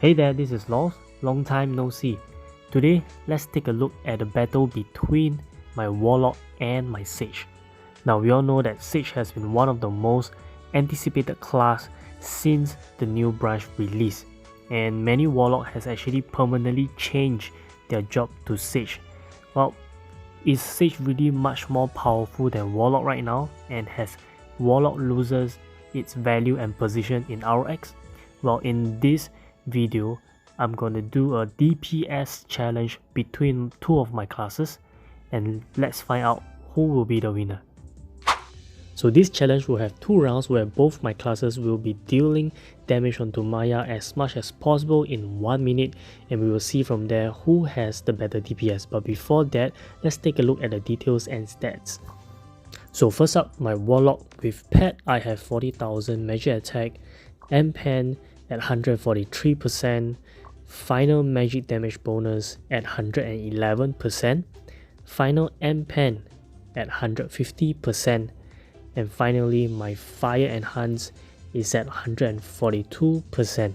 Hey there, this is Lost, long time no see. Today, let's take a look at the battle between my Warlock and my Sage. Now we all know that Sage has been one of the most anticipated class since the new branch release, and many Warlock has actually permanently changed their job to Sage. Well, is Sage really much more powerful than Warlock right now, and has Warlock loses its value and position in ROX? Well, in this video, I'm gonna do a DPS challenge between two of my classes, and let's find out who will be the winner. So this challenge will have two rounds where both my classes will be dealing damage onto Maya as much as possible in 1 minute, and we will see from there who has the better DPS. But before that, let's take a look at the details and stats. So first up, my Warlock with pet, I have 40,000 magic attack, M-Pen at 143%, final magic damage bonus at 111%, final M-Pen at 150%, and finally my fire enhance is at 142%.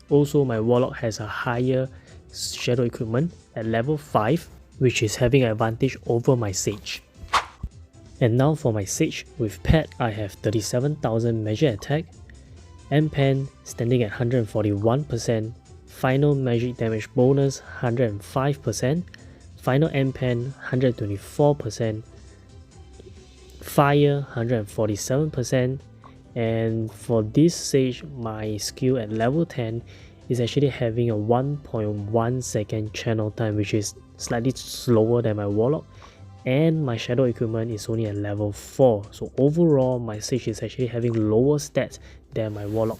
Also, my Warlock has a higher shadow equipment at level 5, which is having an advantage over my Sage. And now for my Sage with pet, I have 37,000 magic attack, M-Pen standing at 141%, final magic damage bonus 105%, final M-Pen 124%, fire 147%, and for this Sage, my skill at level 10 is actually having a 1.1 second channel time, which is slightly slower than my Warlock, and my shadow equipment is only at level 4. So overall, my Sage is actually having lower stats than my Warlock.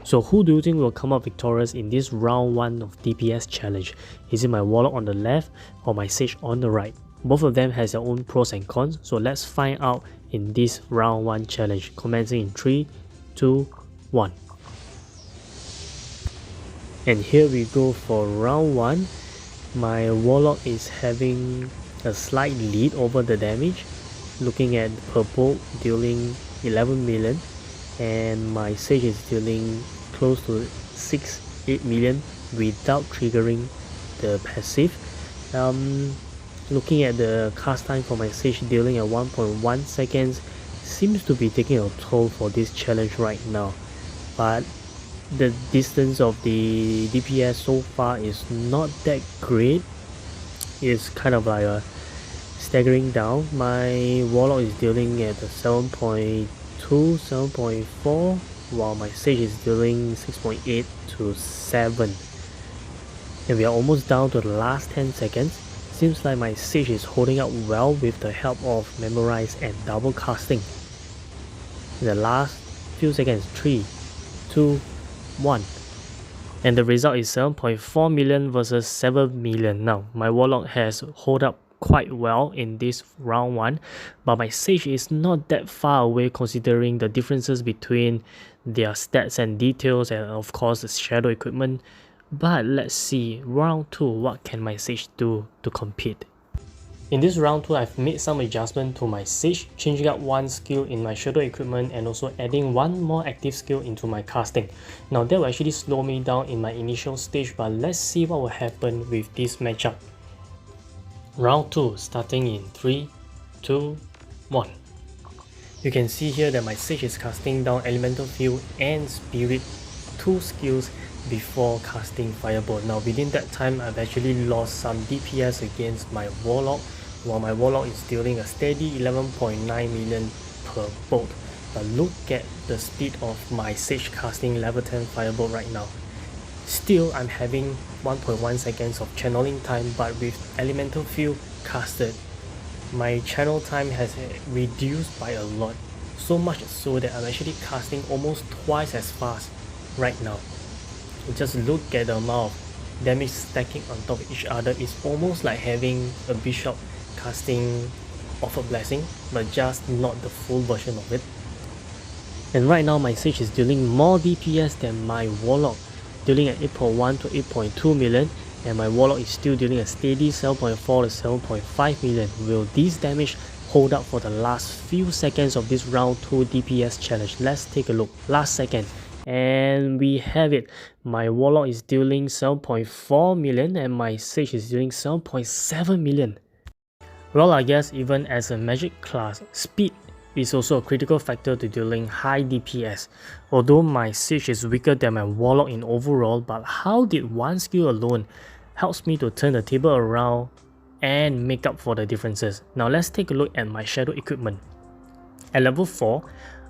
So who do you think will come out victorious in this round 1 of DPS challenge? Is it my Warlock on the left or my Sage on the right? Both of them has their own pros and cons, so let's find out in this round 1 challenge, commencing in 3, 2, 1. And here we go for round 1. My Warlock is having a slight lead over the damage, looking at purple dealing 11 million, and my Sage is dealing close to 8 million without triggering the passive. Looking at the cast time for my Sage dealing at 1.1 seconds, seems to be taking a toll for this challenge right now, but the distance of the DPS so far is not that great. It's kind of like a staggering down. My Warlock is dealing at 7.2, 7.4, while my Sage is dealing 6.8 to 7. And we are almost down to the last 10 seconds. Seems like my Sage is holding up well with the help of memorize and double casting. In the last few seconds, 3, 2, 1. And the result is 7.4 million versus 7 million. Now, my Warlock has held up quite well in this round 1, but my Sage is not that far away considering the differences between their stats and details, and of course the shadow equipment. But let's see, round 2, what can my Sage do to compete? In this round 2, I've made some adjustment to my Sage, changing up one skill in my shadow equipment and also adding one more active skill into my casting. Now that will actually slow me down in my initial stage, but let's see what will happen with this matchup. Round 2, starting in 3, 2, 1. You can see here that my Sage is casting down Elemental Field and Spirit, 2 skills before casting Firebolt. Now within that time, I've actually lost some DPS against my Warlock, while my Warlock is dealing a steady 11.9 million per bolt. But look at the speed of my Sage casting level 10 Firebolt right now. Still, I'm having 1.1 seconds of channeling time, but with Elemental Field casted, my channel time has reduced by a lot. So much so that I'm actually casting almost twice as fast right now. Just look at the amount of damage stacking on top of each other. It's almost like having a bishop casting Offer Blessing, but just not the full version of it. And right now my Sage is dealing more DPS than my Warlock, dealing at 8.1 to 8.2 million, and my Warlock is still dealing a steady 7.4 to 7.5 million. Will this damage hold up for the last few seconds of this round 2 DPS challenge? Let's take a look. Last second, And we have it. My Warlock is dealing 7.4 million and my Sage is dealing 7.7 million. Well, I guess even as a magic class, speed is also a critical factor to dealing high DPS. Although my Sage is weaker than my Warlock in overall, but how did one skill alone helps me to turn the table around and make up for the differences? Now let's take a look at my Shadow equipment. At level 4,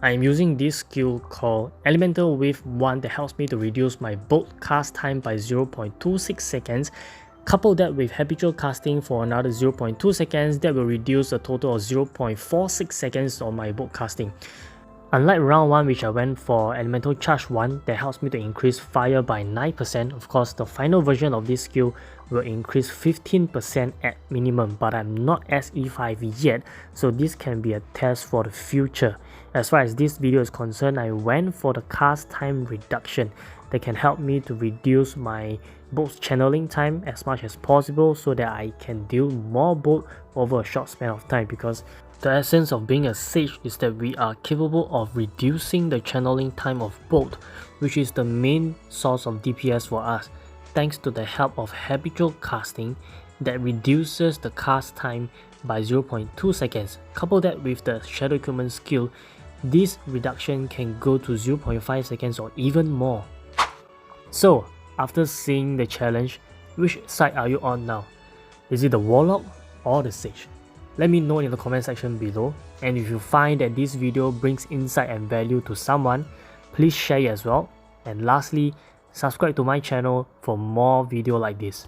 I am using this skill called Elemental Wave 1 that helps me to reduce my bolt cast time by 0.26 seconds. Couple that with habitual casting for another 0.2 seconds, that will reduce a total of 0.46 seconds on my bolt casting. Unlike round 1 which I went for Elemental Charge 1 that helps me to increase fire by 9%, of course the final version of this skill will increase 15% at minimum, but I'm not SE5 yet, so this can be a test for the future. As far as this video is concerned, I went for the cast time reduction that can help me to reduce my bolt channeling time as much as possible so that I can deal more bolt over a short span of time, because the essence of being a Sage is that we are capable of reducing the channeling time of bolt, which is the main source of DPS for us, thanks to the help of habitual casting that reduces the cast time by 0.2 seconds. Couple that with the Shadow equipment skill, this reduction can go to 0.5 seconds or even more. So, after seeing the challenge, which side are you on now? Is it the Warlock or the Sage? Let me know in the comment section below, and if you find that this video brings insight and value to someone, please share it as well. And lastly, subscribe to my channel for more videos like this.